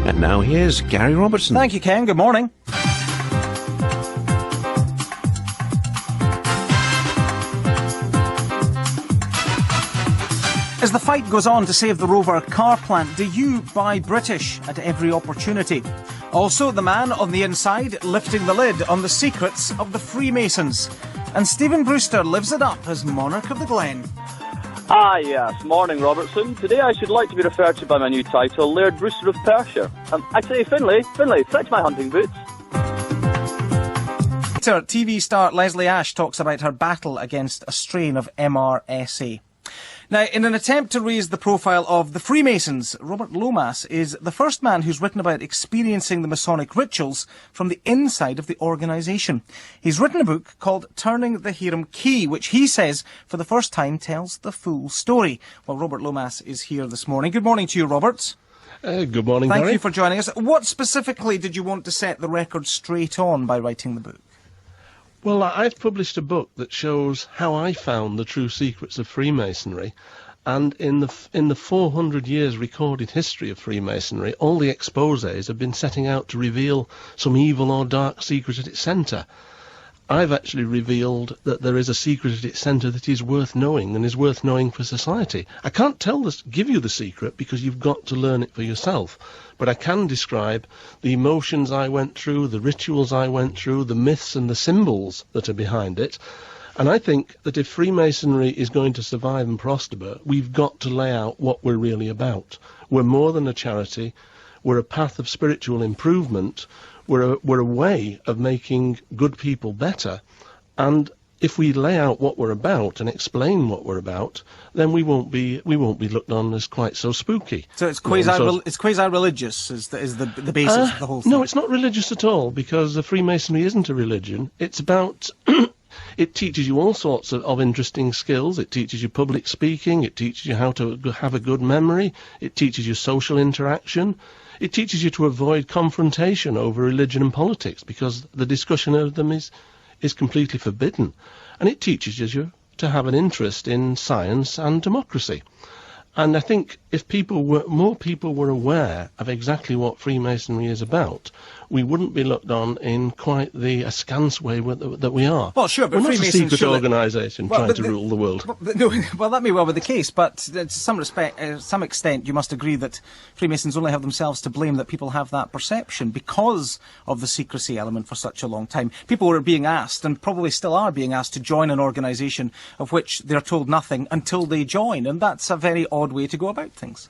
And now here's Garry Robertson. Thank you, Ken. Good morning. As the fight goes on to save the Rover car plant, do you buy British at every opportunity? Also, the man on the inside lifting the lid on the secrets of the Freemasons. And Stephen Brewster lives it up as Monarch of the Glen. Ah, yes. Morning, Robertson. Today I should like to be referred to by my new title, Laird Brewster of Perthshire. I say, Finlay, fetch my hunting boots. TV star Leslie Ash talks about her battle against a strain of MRSA. Now, in an attempt to raise the profile of the Freemasons, Robert Lomas is the first man who's written about experiencing the Masonic rituals from the inside of the organisation. He's written a book called Turning the Hiram Key, which he says, for the first time, tells the full story. Well, Robert Lomas is here this morning. Good morning to you, Robert. Good morning, Thank Garry. you for joining us. What specifically did you want to set the record straight on by writing the book? Well, I've published a book that shows how I found the true secrets of Freemasonry, and in the 400 years recorded history of Freemasonry, all the exposés have been setting out to reveal some evil or dark secret at its centre. I've actually revealed that there is a secret at its centre that is worth knowing and is worth knowing for society. I can't give you the secret because you've got to learn it for yourself, but I can describe the emotions I went through, the rituals I went through, the myths and the symbols that are behind it. And I think that if Freemasonry is going to survive and prosper, we've got to lay out what we're really about. We're more than a charity. We're a path of spiritual improvement. We're a way of making good people better. And if we lay out what we're about and explain what we're about, then we won't be looked on as quite so spooky. So it's quasi-religious is the basis of the whole thing? No, it's not religious at all, because Freemasonry isn't a religion. It's about... It teaches you all sorts of interesting skills. It teaches you public speaking. It teaches you how to have a good memory. It teaches you social interaction. It teaches you to avoid confrontation over religion and politics, because the discussion of them is completely forbidden. And it teaches you to have an interest in science and democracy. And I think if more people were aware of exactly what Freemasonry is about, we wouldn't be looked on in quite the askance way that we are. Well, sure, but we're not a Freemasons secret organisation trying to rule the world. Well, that may well be the case, but to some extent, you must agree that Freemasons only have themselves to blame that people have that perception because of the secrecy element for such a long time. People were being asked, and probably still are being asked, to join an organisation of which they're told nothing until they join, and that's a very odd way to go about things.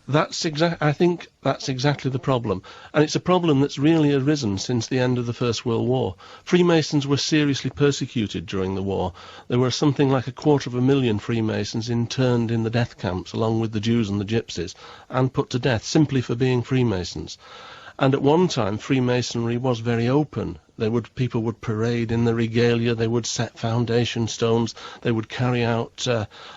I think that's exactly the problem. And it's a problem that's really arisen since the end of the First World War. Freemasons were seriously persecuted during the war. There were something like 250,000 Freemasons interned in the death camps, along with the Jews and the Gypsies, and put to death simply for being Freemasons. And at one time, Freemasonry was very open. People would parade in the regalia, they would set foundation stones, they would carry out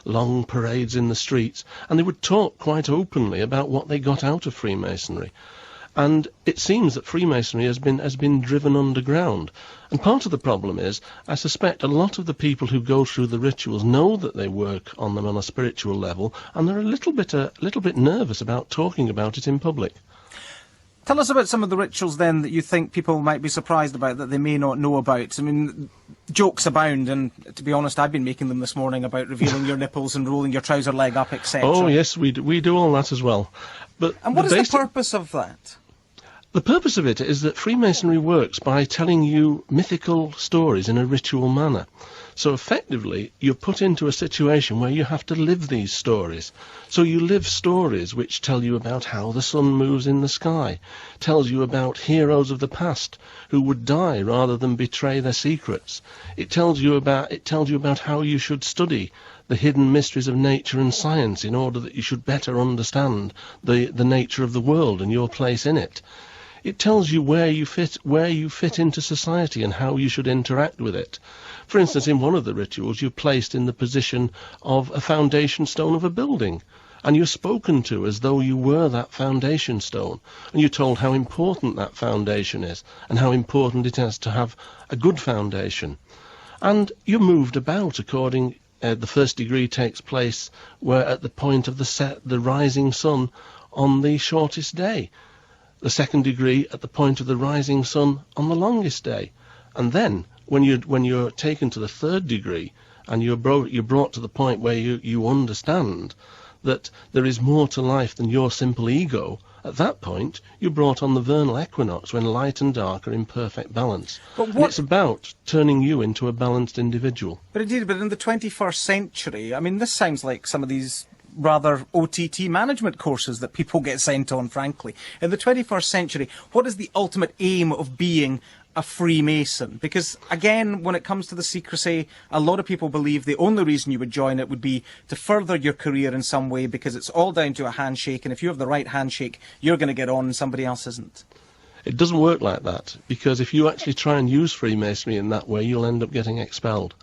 long parades in the streets, and they would talk quite openly about what they got out of Freemasonry. And it seems that Freemasonry has been driven underground. And part of the problem is, I suspect a lot of the people who go through the rituals know that they work on them on a spiritual level, and they're a little bit nervous about talking about it in public. Tell us about some of the rituals, then, that you think people might be surprised about, that they may not know about. I mean, jokes abound, and to be honest, I've been making them this morning about revealing your nipples and rolling your trouser leg up, etc. Oh, yes, we do all that as well. And what is the purpose of that? The purpose of it is that Freemasonry works by telling you mythical stories in a ritual manner. So effectively, you're put into a situation where you have to live these stories. So you live stories which tell you about how the sun moves in the sky, tells you about heroes of the past who would die rather than betray their secrets. It tells you about how you should study the hidden mysteries of nature and science in order that you should better understand the nature of the world and your place in it. It tells you where you fit into society and how you should interact with it. For instance, in one of the rituals, you're placed in the position of a foundation stone of a building, and you're spoken to as though you were that foundation stone, and you're told how important that foundation is, and how important it is to have a good foundation. And you're moved about according. The first degree takes place where at the point of the rising sun on the shortest day. the second degree at the point of the rising sun on the longest day. And then, when you're taken to the third degree, and you're brought to the point where you understand that there is more to life than your simple ego, at that point, you're brought on the vernal equinox when light and dark are in perfect balance. And it's about turning you into a balanced individual. But indeed, but in the 21st century, I mean, this sounds like some of these rather OTT management courses that people get sent on, frankly. In the 21st century, what is the ultimate aim of being a Freemason? Because, again, when it comes to the secrecy, a lot of people believe the only reason you would join it would be to further your career in some way, because it's all down to a handshake, and if you have the right handshake, you're going to get on and somebody else isn't. It doesn't work like that, because if you actually try and use Freemasonry in that way, you'll end up getting expelled.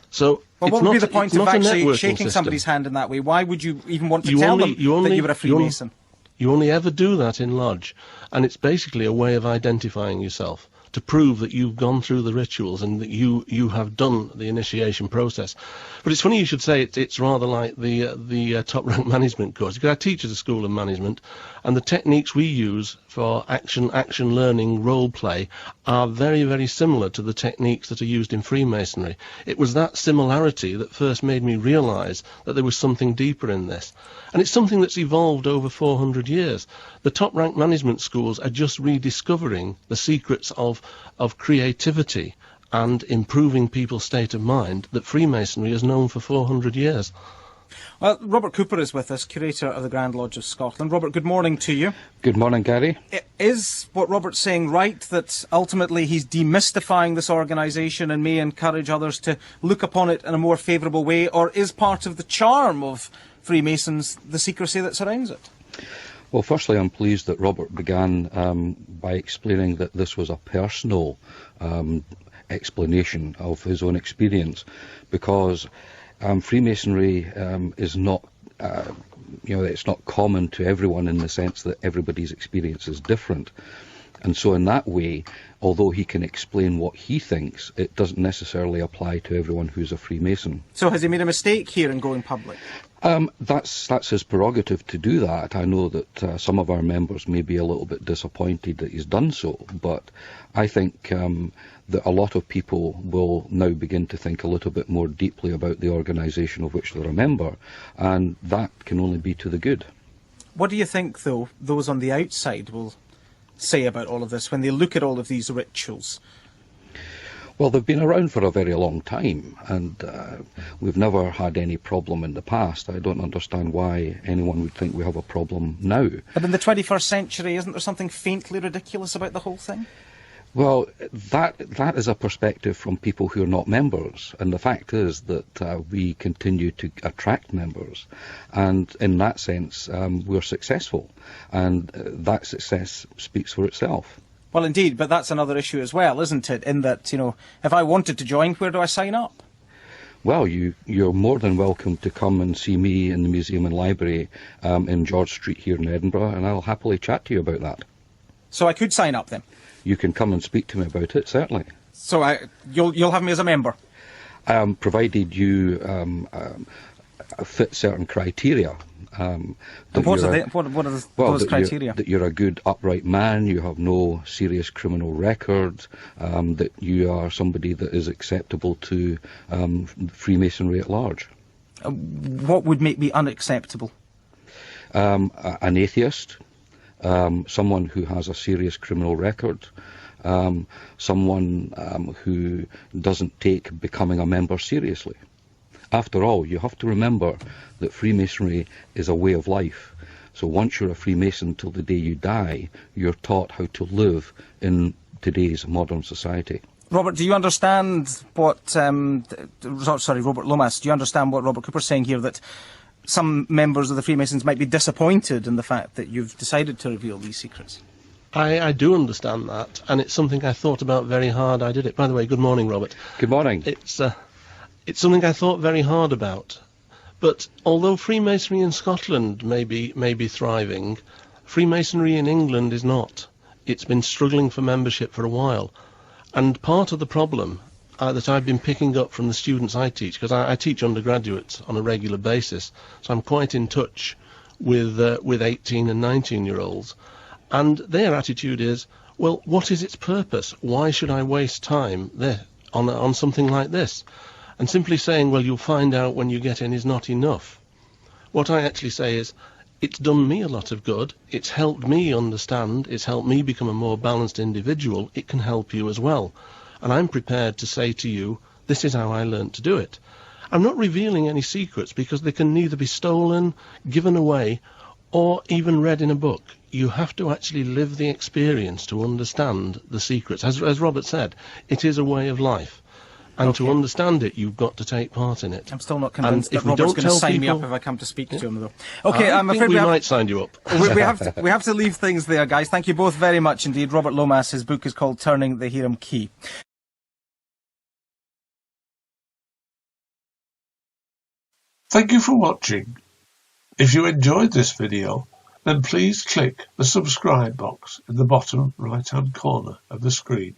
So, well, what would be the point of actually shaking system. somebody's hand in that way? Why would you even want to tell them that you were a Freemason? You only ever do that in lodge, and it's basically a way of identifying yourself, to prove that you've gone through the rituals and that you have done the initiation process. But it's funny you should say it's rather like the top rank management course, because I teach at the School of Management, and the techniques we use for action learning, role play, are very, very similar to the techniques that are used in Freemasonry. It was that similarity that first made me realise that there was something deeper in this. And it's something that's evolved over 400 years. The top rank management schools are just rediscovering the secrets of creativity and improving people's state of mind that Freemasonry has known for 400 years. Well, Robert Cooper is with us, curator of the Grand Lodge of Scotland. Robert, good morning to you. Good morning, Garry. Is what Robert's saying right, that ultimately he's demystifying this organisation and may encourage others to look upon it in a more favourable way, or is part of the charm of Freemasons the secrecy that surrounds it? Well, firstly, I'm pleased that Robert began by explaining that this was a personal explanation of his own experience, because Freemasonry is not, it's not common to everyone in the sense that everybody's experience is different. And so in that way, although he can explain what he thinks, it doesn't necessarily apply to everyone who's a Freemason. So has he made a mistake here in going public? That's his prerogative to do that. I know that some of our members may be a little bit disappointed that he's done so, but I think that a lot of people will now begin to think a little bit more deeply about the organisation of which they're a member, and that can only be to the good. What do you think, though, those on the outside will say about all of this when they look at all of these rituals? Well, they've been around for a very long time, and we've never had any problem in the past. I don't understand why anyone would think we have a problem now. But in the 21st century, isn't there something faintly ridiculous about the whole thing? Well, that is a perspective from people who are not members, and the fact is that we continue to attract members, and in that sense we're successful, and that success speaks for itself. Well, indeed, but that's another issue as well, isn't it? In that, if I wanted to join, where do I sign up? Well, you're more than welcome to come and see me in the Museum and Library in George Street here in Edinburgh, and I'll happily chat to you about that. So I could sign up then? You can come and speak to me about it, certainly. So you'll have me as a member? Provided you fit certain criteria. And what are those criteria? That you're a good, upright man, you have no serious criminal record, that you are somebody that is acceptable to Freemasonry at large. What would make me unacceptable? An atheist, someone who has a serious criminal record, someone who doesn't take becoming a member seriously. After all, you have to remember that Freemasonry is a way of life. So once you're a Freemason till the day you die, you're taught how to live in today's modern society. Robert, do you understand what... Robert Lomas, do you understand what Robert Cooper's saying here, that some members of the Freemasons might be disappointed in the fact that you've decided to reveal these secrets? I do understand that, and it's something I thought about very hard. I did it. By the way, good morning, Robert. Good morning. It's something I thought very hard about. But although Freemasonry in Scotland may be thriving, Freemasonry in England is not. It's been struggling for membership for a while. And part of the problem that I've been picking up from the students I teach, because I teach undergraduates on a regular basis, so I'm quite in touch with 18 and 19-year-olds, And their attitude is, well, what is its purpose? Why should I waste time there on something like this? And simply saying, well, you'll find out when you get in is not enough. What I actually say is, it's done me a lot of good, it's helped me understand, it's helped me become a more balanced individual, it can help you as well. And I'm prepared to say to you, this is how I learned to do it. I'm not revealing any secrets because they can neither be stolen, given away, or even read in a book. You have to actually live the experience to understand the secrets. As Robert said, it is a way of life. And to understand it, you've got to take part in it. I'm still not convinced that Robert's going to sign me up if I come to speak to him, though. Okay, I'm afraid we might sign you up. we have to leave things there, guys. Thank you both very much indeed. Robert Lomas, his book is called Turning the Hiram Key. Thank you for watching. If you enjoyed this video, then please click the subscribe box in the bottom right-hand corner of the screen.